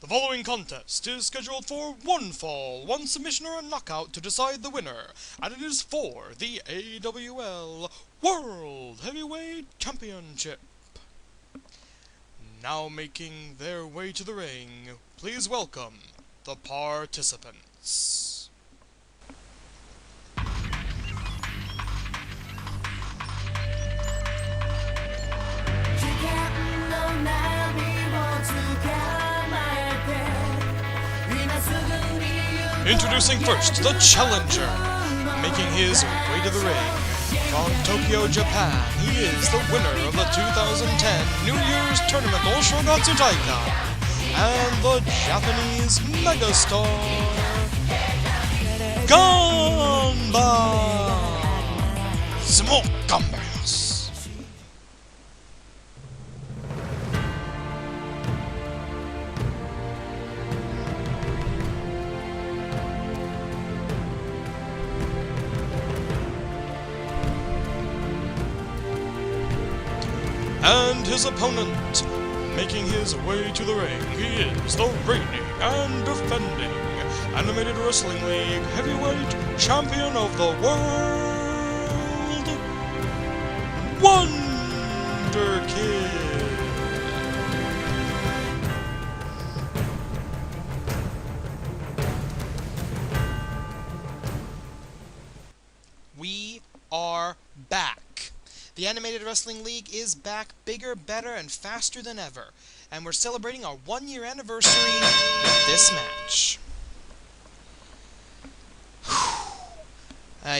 The following contest is scheduled for one fall, one submission or a knockout to decide the winner, and it is for the AWL World Heavyweight Championship. Now making their way to the ring, please welcome the participants. Introducing first, the challenger, making his way to the ring. From Tokyo, Japan, he is the winner of the 2010 New Year's Tournament Oshogatsu Taika, and the Japanese megastar, Ganba! Smoke Ganbayasu! And his opponent, making his way to the ring, he is the reigning and defending Animated Wrestling League Heavyweight Champion of the World, Wonder Kid. We are back. The Animated Wrestling League is back, bigger, better, and faster than ever, and we're celebrating our one-year anniversary with this match.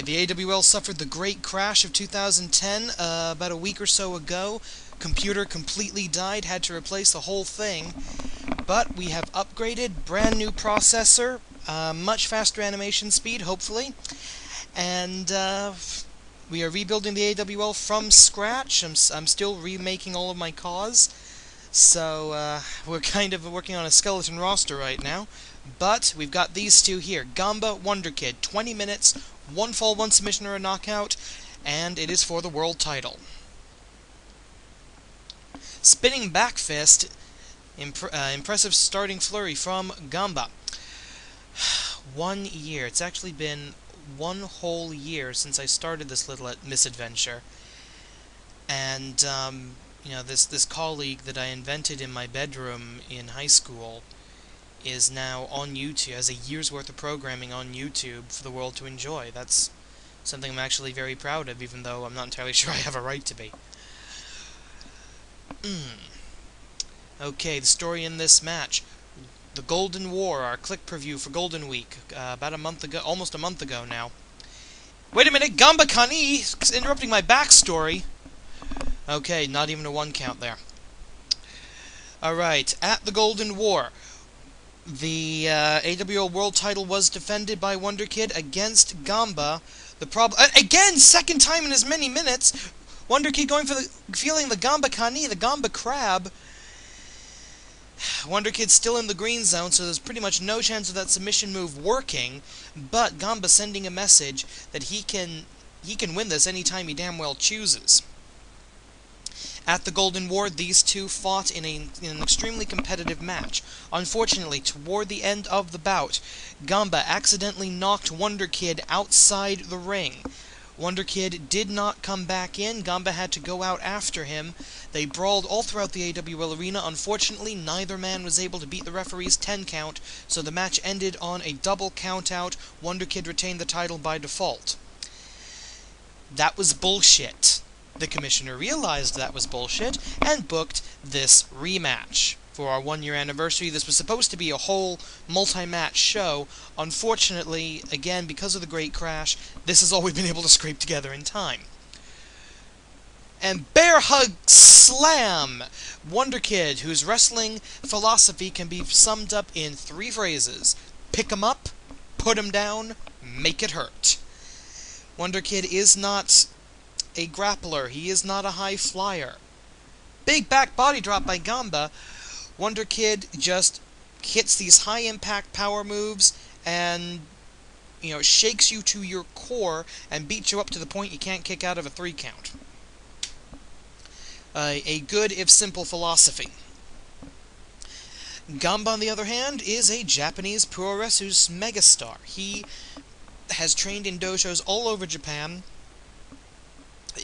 The AWL suffered the great crash of 2010 about a week or so ago. Computer completely died, had to replace the whole thing, but we have upgraded, brand new processor, much faster animation speed, hopefully, and we are rebuilding the AWL from scratch. I'm still remaking all of my cause, so we're kind of working on a skeleton roster right now. But we've got these two here, Ganba, Wonder Kid, 20 minutes, one fall, one submission or a knockout, and it is for the world title. Spinning back fist, impressive starting flurry from Ganba. 1 year. It's actually been one whole year since I started this little misadventure, and you know, this colleague that I invented in my bedroom in high school is now on YouTube, has a year's worth of programming on YouTube for the world to enjoy. That's something I'm actually very proud of, even though I'm not entirely sure I have a right to be. Okay, the story in this match. The Golden War, our click preview for Golden Week, about a month ago, almost a month ago now. Wait a minute, Ganba Kani! Interrupting my backstory! Okay, not even a one count there. Alright, at the Golden War, the AWL World title was defended by Wonder Kid against Ganba. The problem... again, second time in as many minutes! Wonder Kid going for feeling the Ganba Kani, the Ganba Crab. Wonder Kid's still in the green zone, so there's pretty much no chance of that submission move working, but Ganba sending a message that he can win this anytime he damn well chooses. At the Golden War, these two fought in an extremely competitive match. Unfortunately, toward the end of the bout, Ganba accidentally knocked Wonder Kid outside the ring. Wonder Kid did not come back in. Ganba had to go out after him. They brawled all throughout the AWL arena. Unfortunately, neither man was able to beat the referee's 10 count, so the match ended on a double count-out. Wonder Kid retained the title by default. That was bullshit. The commissioner realized that was bullshit and booked this rematch. For our one-year anniversary, this was supposed to be a whole multi-match show. Unfortunately, again, because of the great crash, this is all we've been able to scrape together in time. And bear hug slam! Wonder Kid, whose wrestling philosophy can be summed up in 3 phrases. Pick 'em up, put 'em down, make it hurt. Wonder Kid is not a grappler. He is not a high flyer. Big back body drop by Ganba. Wonder Kid just hits these high-impact power moves and, you know, shakes you to your core and beats you up to the point you can't kick out of a 3 count. A good, if simple, philosophy. Ganba, on the other hand, is a Japanese puroresu megastar. He has trained in dojos all over Japan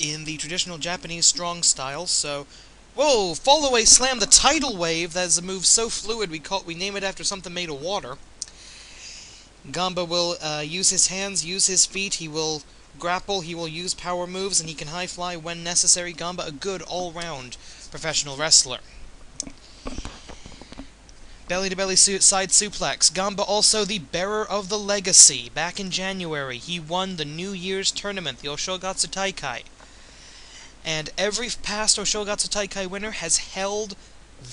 in the traditional Japanese strong style, so... Whoa! Fall away slam, the tidal wave. That is a move so fluid we name it after something made of water. Ganba will use his hands, use his feet, he will grapple, he will use power moves, and he can high fly when necessary. Ganba, a good all-round professional wrestler. Belly-to-belly side suplex. Ganba also the bearer of the legacy. Back in January, he won the New Year's tournament, the Oshogatsu Taikai. And every past Oshogatsu Taikai winner has held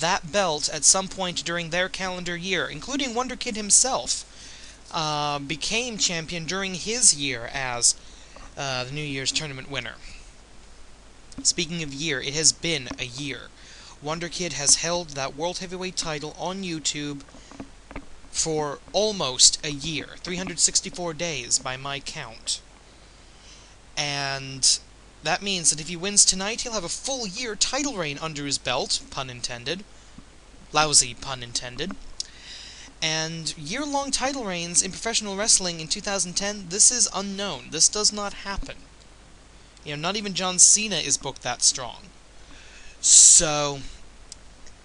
that belt at some point during their calendar year, including Wonder Kid himself. Became champion during his year as the New Year's tournament winner. Speaking of year, it has been a year. Wonder Kid has held that World Heavyweight title on YouTube for almost a year, 364 days by my count. And that means that if he wins tonight, he'll have a full year title reign under his belt, pun intended. Lousy pun intended. And year-long title reigns in professional wrestling in 2010, this is unknown. This does not happen. Not even John Cena is booked that strong. So,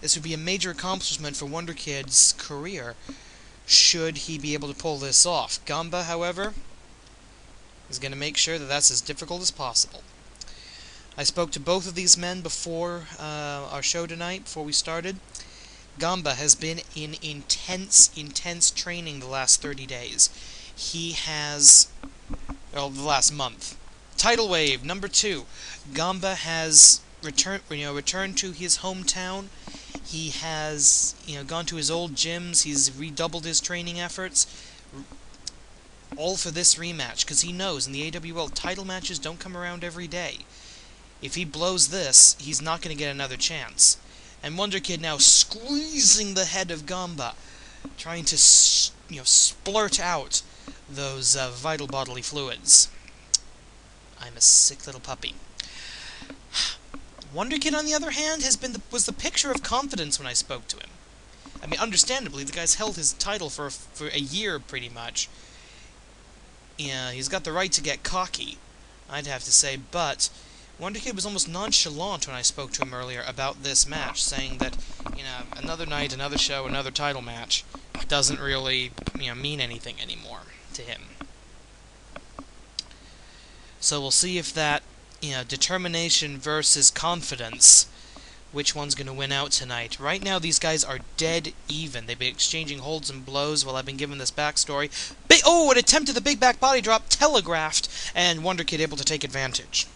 this would be a major accomplishment for Wonder Kid's career, should he be able to pull this off. Ganba, however, is going to make sure that that's as difficult as possible. I spoke to both of these men before our show tonight, before we started. Ganba has been in intense training the last 30 days. He has... well, the last month. Tidal Wave, number 2. Ganba has returned to his hometown. He has, gone to his old gyms. He's redoubled his training efforts. All for this rematch, because he knows in the AWL, title matches don't come around every day. If he blows this, he's not going to get another chance. And Wonder Kid now squeezing the head of Ganba, trying to, splurt out those vital bodily fluids. I'm a sick little puppy. Wonder Kid, on the other hand, was the picture of confidence when I spoke to him. I mean, understandably, the guy's held his title for a year, pretty much. Yeah, he's got the right to get cocky, I'd have to say, but Wonder Kid was almost nonchalant when I spoke to him earlier about this match, saying that, another night, another show, another title match doesn't really, mean anything anymore to him. So we'll see if that, determination versus confidence, which one's going to win out tonight. Right now, these guys are dead even. They've been exchanging holds and blows while I've been given this backstory. An attempt at the big back body drop, telegraphed, and Wonder Kid able to take advantage.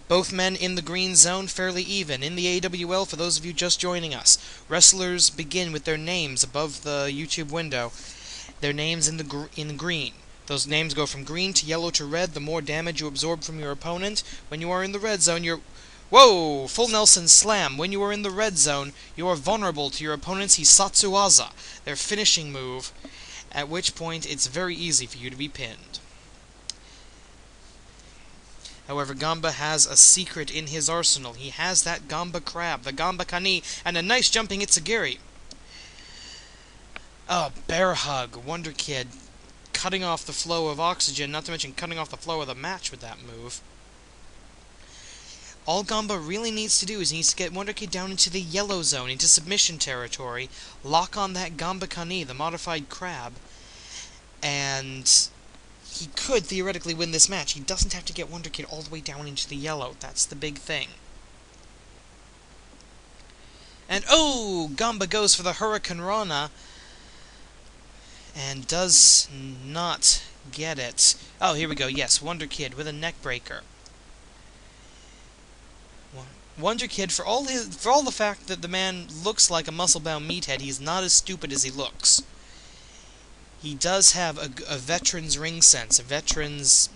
Both men in the green zone, fairly even. In the AWL, for those of you just joining us, wrestlers begin with their names above the YouTube window. Their names in green. Those names go from green to yellow to red. The more damage you absorb from your opponent. When you are in the red zone, you're... Whoa! Full Nelson Slam. When you are in the red zone, you are vulnerable to your opponent's Hisatsuwaza, their finishing move, at which point it's very easy for you to be pinned. However, Ganba has a secret in his arsenal. He has that Ganba Crab, the Ganba Kani, and a nice jumping Itsugiri. Oh, bear hug. Wonder Kid cutting off the flow of oxygen, not to mention cutting off the flow of the match with that move. All Ganba really needs to do is he needs to get Wonder Kid down into the yellow zone, into submission territory, lock on that Ganba Kani, the modified crab, and he could theoretically win this match. He doesn't have to get Wonder Kid all the way down into the yellow. That's the big thing. And Ganba goes for the Hurricane Rana and does not get it. Oh, here we go. Yes, Wonder Kid with a neck breaker. Wonder Kid, for all the fact that the man looks like a muscle-bound meathead, he's not as stupid as he looks. He does have a veteran's ring sense, a veteran's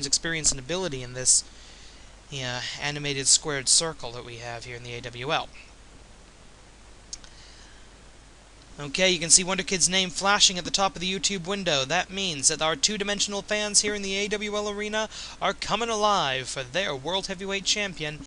experience and ability in this animated squared circle that we have here in the AWL. Okay, you can see Wonder Kid's name flashing at the top of the YouTube window. That means that our two-dimensional fans here in the AWL arena are coming alive for their World Heavyweight Champion.